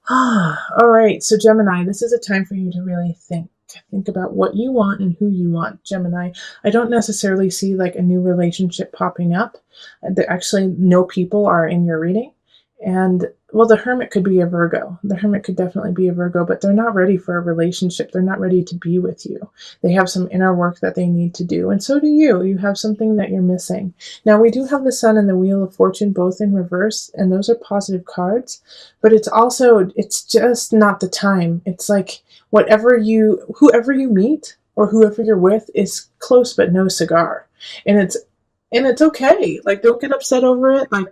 All right, so Gemini, this is a time for you to really think. Think about what you want and who you want, Gemini. I don't necessarily see like a new relationship popping up. Actually, no people are in your reading. And well, the Hermit could be a Virgo. The Hermit could definitely be a Virgo, but they're not ready for a relationship. They're not ready to be with you. They have some inner work that they need to do. And so do you. You have something that you're missing. Now, we do have the Sun and the Wheel of Fortune both in reverse, and those are positive cards, but it's just not the time. It's like whoever you meet or whoever you're with is close but no cigar. And it's okay. Like, don't get upset over it. Like,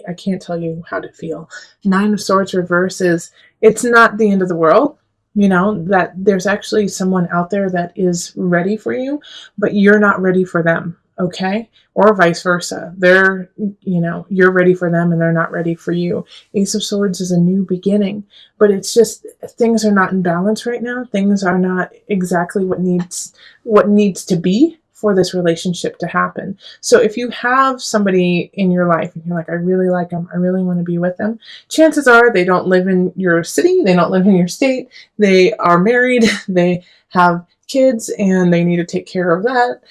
I can't tell you how to feel. Nine of Swords reverse is, it's not the end of the world. That there's actually someone out there that is ready for you, but you're not ready for them. Okay. Or vice versa. You're ready for them and they're not ready for you. Ace of Swords is a new beginning, but it's just things are not in balance right now. Things are not exactly what needs to be for this relationship to happen. So if you have somebody in your life and you're like, I really like them, I really want to be with them, chances are they don't live in your city, they don't live in your state, they are married, they have kids, and they need to take care of that.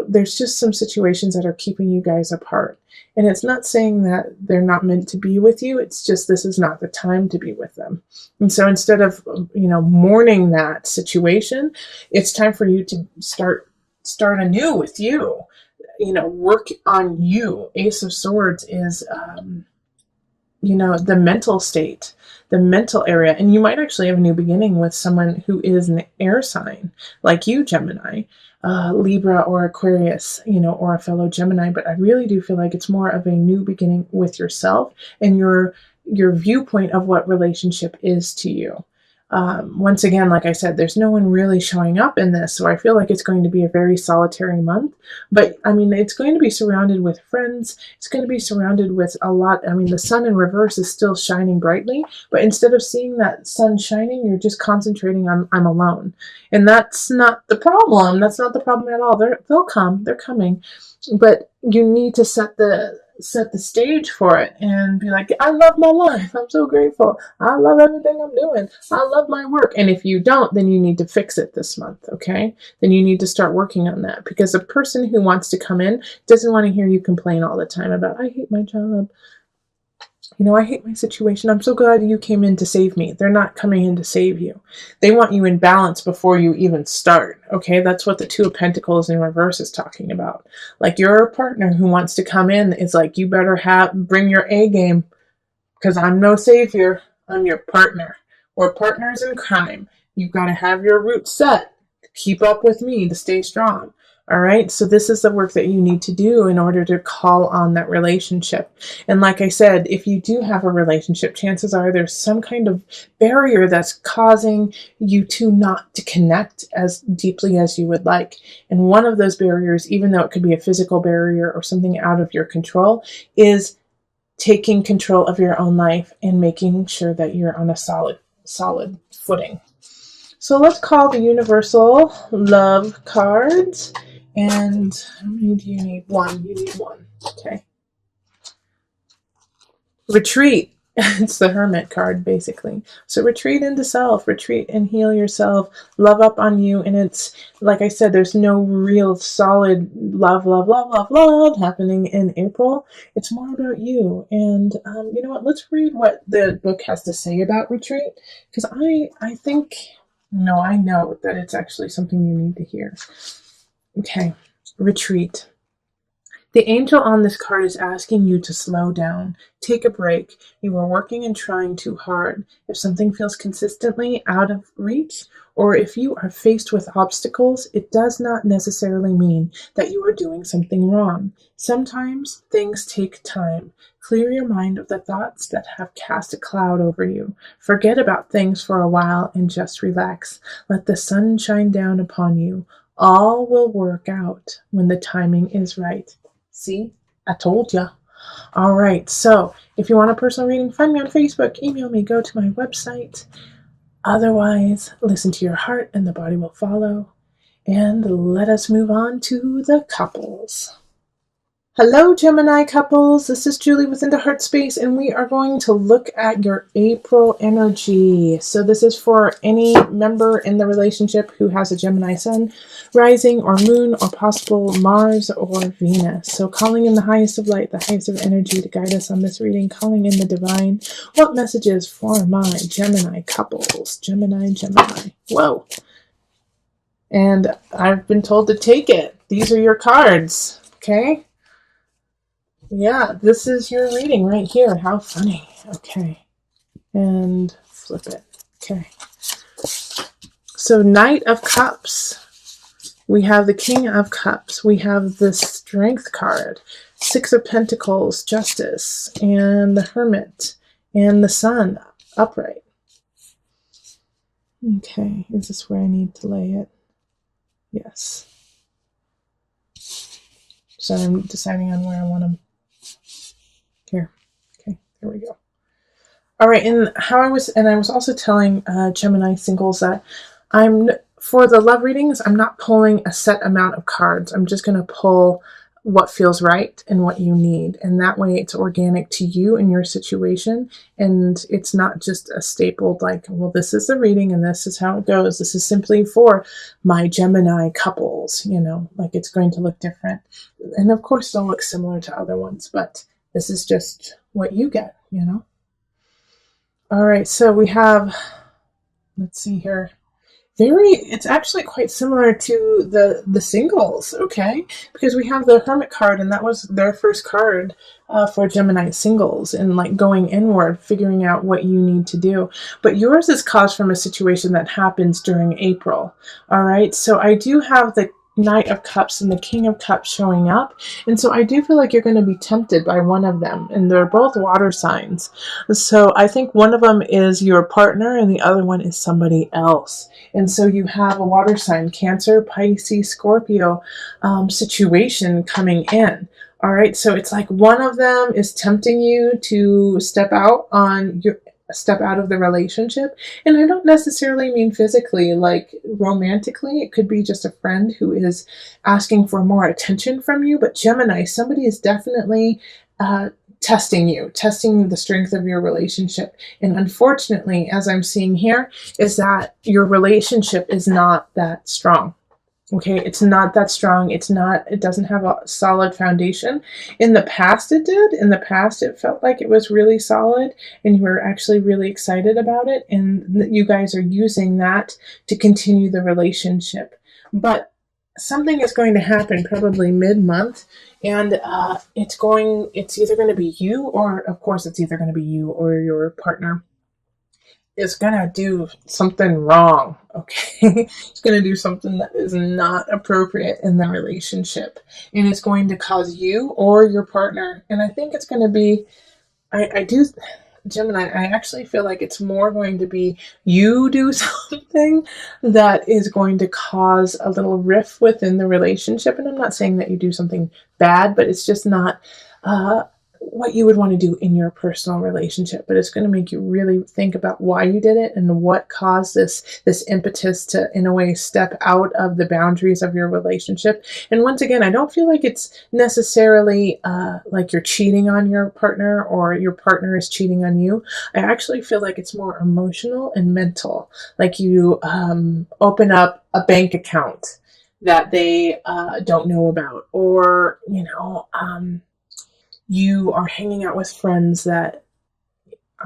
There's just some situations that are keeping you guys apart. And it's not saying that they're not meant to be with you. It's just this is not the time to be with them. And so instead of, mourning that situation, it's time for you to start anew with you. Work on you. Ace of Swords is, the mental state, the mental area. And you might actually have a new beginning with someone who is an air sign, like you, Gemini, Libra or Aquarius, or a fellow Gemini. But I really do feel like it's more of a new beginning with yourself and your viewpoint of what relationship is to you. Once again, like I said, there's no one really showing up in this, so I feel like it's going to be a very solitary month. But I mean, it's going to be surrounded with friends. It's going to be surrounded with a lot. I mean, the sun in reverse is still shining brightly, but instead of seeing that sun shining, you're just concentrating on I'm alone, and that's not the problem. That's not the problem at all. They'll come. They're coming, but you need to set the stage for it and be like, I love my life. I'm so grateful. I love everything I'm doing. I love my work. And if you don't, then you need to fix it this month. Okay. Then you need to start working on that, because a person who wants to come in doesn't want to hear you complain all the time about, I hate my job. I hate my situation. I'm so glad you came in to save me. They're not coming in to save you. They want you in balance before you even start. Okay, that's what the Two of Pentacles in reverse is talking about. Like, your partner who wants to come in is like, you better bring your A game, because I'm no savior. I'm your partner. We're partners in crime. You've got to have your roots set to keep up with me, to stay strong. All right. So this is the work that you need to do in order to call on that relationship. And like I said, if you do have a relationship, chances are there's some kind of barrier that's causing you to not to connect as deeply as you would like. And one of those barriers, even though it could be a physical barrier or something out of your control, is taking control of your own life and making sure that you're on a solid footing. So let's call the universal love cards. And how many do you need? One. You need one. Okay. Retreat. It's the Hermit card, basically. So retreat into self, retreat and heal yourself, love up on you. And it's, like I said, there's no real solid love happening in April. It's more about you. And you know what? Let's read what the book has to say about retreat, because I think, no, I know that it's actually something you need to hear. Okay, retreat. The angel on this card is asking you to slow down, take a break. You are working and trying too hard. If something feels consistently out of reach, or if you are faced with obstacles, it does not necessarily mean that you are doing something wrong. Sometimes things take time. Clear your mind of the thoughts that have cast a cloud over you. Forget about things for a while and just relax. Let the sun shine down upon you. All will work out when the timing is right. See, I told ya. All right, so if you want a personal reading, find me on Facebook, email me, go to my website. Otherwise, listen to your heart and the body will follow. And let us move on to the couples. Hello, Gemini couples. This is Julie within the Heart Space, and we are going to look at your April energy. So this is for any member in the relationship who has a Gemini sun, rising, or moon, or possible Mars or Venus. So calling in the highest of light, the highest of energy to guide us on this reading, calling in the divine. What messages for my Gemini couples? Gemini. Whoa. And I've been told to take it. These are your cards, okay? Yeah, this is your reading right here. How funny. Okay. And flip it. Okay. So, Knight of Cups. We have the King of Cups. We have the Strength card. Six of Pentacles, Justice. And the Hermit. And the Sun, upright. Okay. Is this where I need to lay it? Yes. So I'm deciding on where I want them. Here. Okay, there we go. All right, and I was also telling Gemini singles that for the love readings, I'm not pulling a set amount of cards. I'm just going to pull what feels right and what you need. And that way it's organic to you and your situation. And it's not just a stapled like, well, this is the reading and this is how it goes. This is simply for my Gemini couples, like it's going to look different. And of course it'll look similar to other ones, but this is just what you get, All right, so we have, let's see here. It's actually quite similar to the singles, okay? Because we have the Hermit card, and that was their first card for Gemini singles, and like going inward, figuring out what you need to do. But yours is caused from a situation that happens during April, all right? So I do have the Knight of Cups and the King of Cups showing up. And so I do feel like you're going to be tempted by one of them. And they're both water signs. So I think one of them is your partner and the other one is somebody else. And so you have a water sign, Cancer, Pisces, Scorpio situation coming in. All right. So it's like one of them is tempting you to step out of the relationship. And I don't necessarily mean physically, like romantically. It could be just a friend who is asking for more attention from you. But Gemini, somebody is definitely testing the strength of your relationship. And unfortunately, as I'm seeing here, is that your relationship is not that strong. Okay, it's not that strong. It doesn't have a solid foundation. In the past it did. In the past it felt like it was really solid and you were actually really excited about it. And you guys are using that to continue the relationship. But something is going to happen probably mid-month and it's either going to be you or, of course, it's either going to be you or your partner is going to do something wrong, okay? It's going to do something that is not appropriate in the relationship. And it's going to cause you or your partner, and I think it's going to be, Gemini, I actually feel like it's more going to be you do something that is going to cause a little rift within the relationship. And I'm not saying that you do something bad, but it's just not what you would want to do in your personal relationship. But it's going to make you really think about why you did it and what caused this impetus to, in a way, step out of the boundaries of your relationship. And once again, I don't feel like it's necessarily like you're cheating on your partner or your partner is cheating on you. I actually feel like it's more emotional and mental. Like you open up a bank account that they don't know about, or you are hanging out with friends that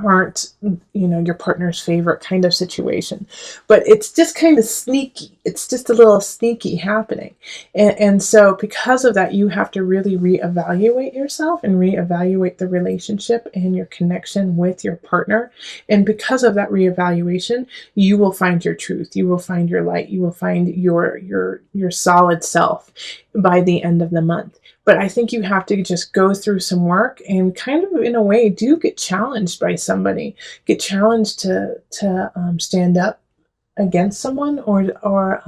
aren't, your partner's favorite kind of situation. But it's just kind of sneaky. It's just a little sneaky happening. And so because of that, you have to really reevaluate yourself and reevaluate the relationship and your connection with your partner. And because of that reevaluation, you will find your truth. You will find your light. You will find your solid self by the end of the month. But I think you have to just go through some work and kind of, in a way, do get challenged by somebody. Get challenged to stand up against someone or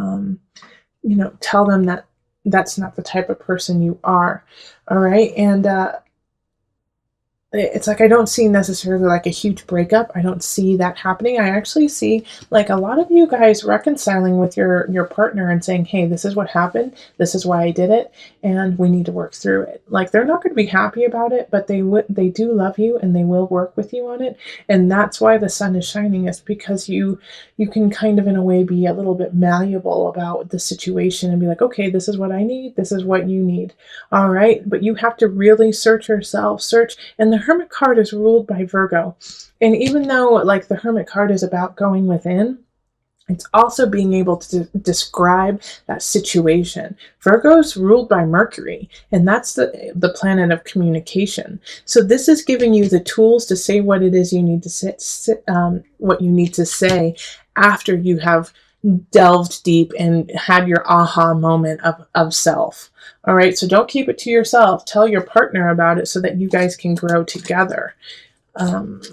tell them that that's not the type of person you are. All right. And it's like I don't see necessarily like a huge breakup. I don't see that happening. I actually see like a lot of you guys reconciling with your partner and saying, "Hey, this is what happened. This is why I did it, and we need to work through it." Like they're not going to be happy about it, but they do love you and they will work with you on it. And that's why the sun is shining, is because you can kind of in a way be a little bit malleable about the situation and be like, "Okay, this is what I need. This is what you need." All right, but you have to really search yourself, search. And the Hermit card is ruled by Virgo. And even though like the Hermit card is about going within, it's also being able to describe that situation. Virgo's ruled by Mercury, and that's the planet of communication. So this is giving you the tools to say what it is you need to what you need to say after you have delved deep and had your aha moment of self. All right, so don't keep it to yourself. Tell your partner about it so that you guys can grow together.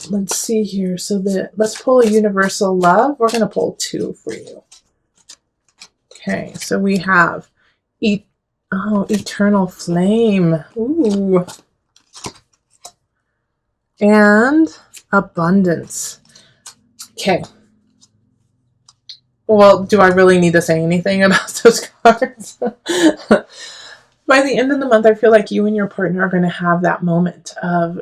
Let's see here. So let's pull a universal love. We're going to pull 2 for you. Okay, so we have eternal flame. Ooh. And abundance. Okay. Well, do I really need to say anything about those cards? By the end of the month, I feel like you and your partner are going to have that moment of,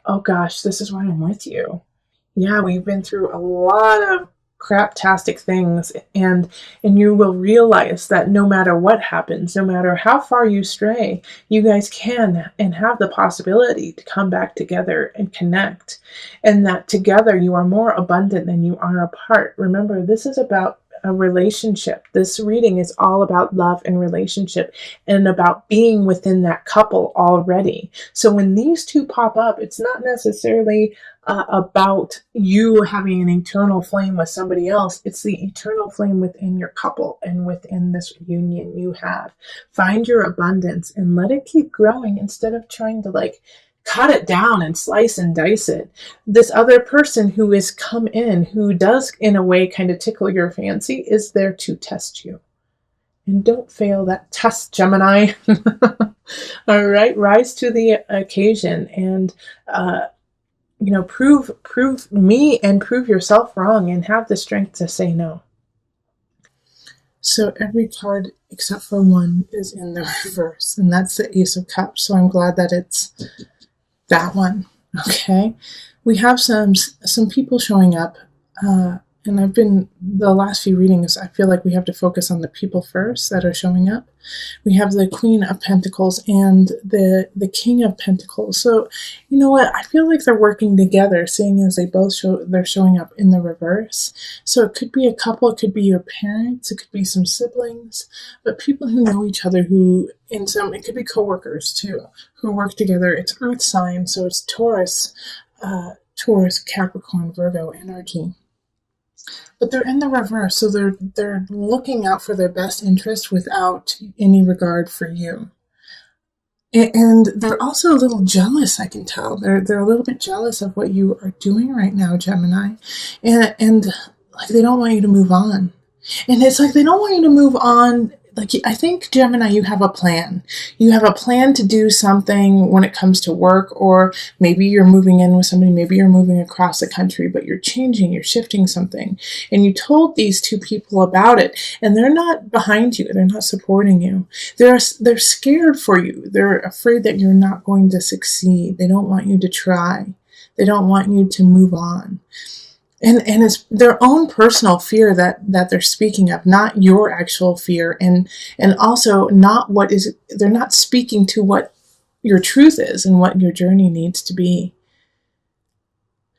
oh gosh, this is why I'm with you. Yeah, we've been through a lot of craptastic things, and you will realize that no matter what happens, no matter how far you stray, you guys can and have the possibility to come back together and connect, and that together you are more abundant than you are apart. Remember, this is about a relationship. This reading is all about love and relationship and about being within that couple already. So when these two pop up, it's not necessarily about you having an eternal flame with somebody else. It's the eternal flame within your couple and within this union you have. Find your abundance and let it keep growing instead of trying to like cut it down and slice and dice it. This other person who has come in, who does in a way kind of tickle your fancy, is there to test you. And don't fail that test, Gemini. All right, rise to the occasion and prove me and prove yourself wrong and have the strength to say no. So every card except for one is in the reverse, and that's the Ace of Cups. So I'm glad that it's that one. Okay, we have some people showing up, and I've been the last few readings. I feel like we have to focus on the people first that are showing up. We have the Queen of Pentacles and the King of Pentacles. So you know what? I feel like they're working together, seeing as they're showing up in the reverse. So it could be a couple, it could be your parents, it could be some siblings, but people who know each other, it could be coworkers too, who work together. It's Earth sign, so it's Taurus, Capricorn, Virgo energy. But they're in the reverse, so they're looking out for their best interest without any regard for you. And they're also a little jealous, I can tell. They're a little bit jealous of what you are doing right now, Gemini. And like they don't want you to move on. And it's like they don't want you to move on. Like, I think, Gemini, you have a plan. You have a plan to do something when it comes to work, or maybe you're moving in with somebody, maybe you're moving across the country, but you're shifting something. And you told these two people about it, and they're not behind you. They're not supporting you. They're scared for you. They're afraid that you're not going to succeed. They don't want you to try. They don't want you to move on. And it's their own personal fear that they're speaking of, not your actual fear, and also they're not speaking to what your truth is and what your journey needs to be.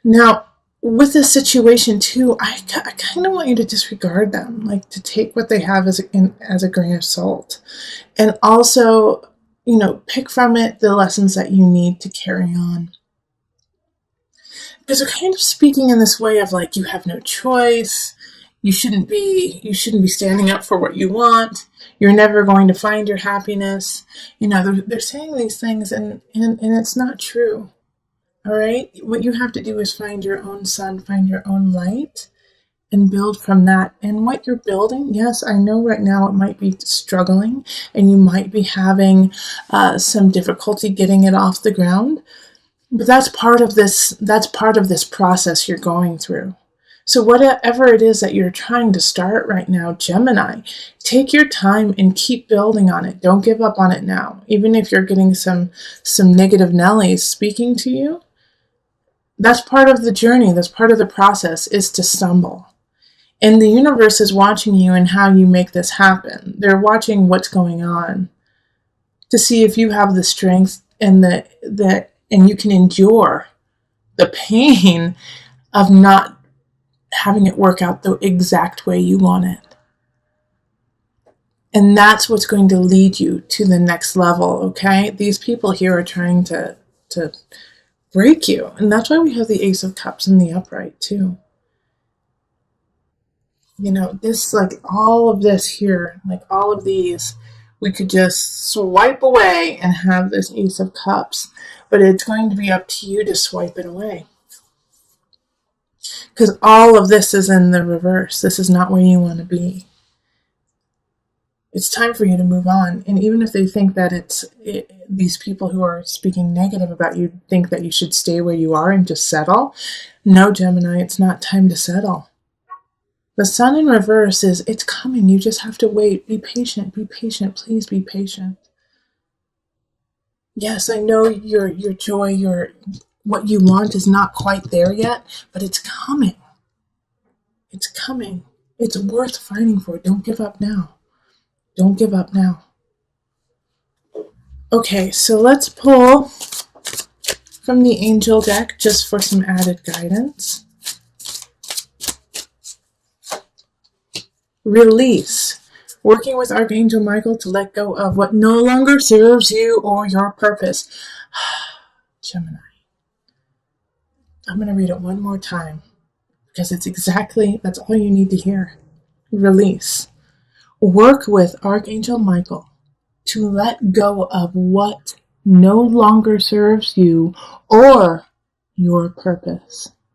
Now, with this situation too, I kind of want you to disregard them, like to take what they have as a grain of salt, and also, pick from it the lessons that you need to carry on. Because they're kind of speaking in this way of like, you have no choice. You shouldn't be standing up for what you want. You're never going to find your happiness. They're saying these things and it's not true. All right. What you have to do is find your own sun, find your own light, and build from that. And what you're building, yes, I know right now it might be struggling and you might be having some difficulty getting it off the ground. But that's part of this process you're going through. So whatever it is that you're trying to start right now, Gemini, take your time and keep building on it. Don't give up on it now. Even if you're getting some negative Nellies speaking to you, that's part of the journey. That's part of the process, is to stumble. And the universe is watching you and how you make this happen. They're watching what's going on to see if you have the strength and and you can endure the pain of not having it work out the exact way you want it. And that's what's going to lead you to the next level, okay? These people here are trying to break you. And that's why we have the Ace of Cups in the upright, too. This, like, all of this here, like all of these, we could just swipe away and have this Ace of Cups. But it's going to be up to you to swipe it away. Because all of this is in the reverse. This is not where you want to be. It's time for you to move on. And even if they think that these people who are speaking negative about you think that you should stay where you are and just settle, no, Gemini, it's not time to settle. The Sun in reverse it's coming. You just have to wait. Be patient. Be patient. Please be patient. Yes, I know your joy, what you want is not quite there yet, but it's coming. It's coming. It's worth fighting for. Don't give up now. Don't give up now. Okay, so let's pull from the angel deck just for some added guidance. Release. Working with Archangel Michael to let go of what no longer serves you or your purpose. Gemini. I'm going to read it one more time because that's all you need to hear. Release. Work with Archangel Michael to let go of what no longer serves you or your purpose.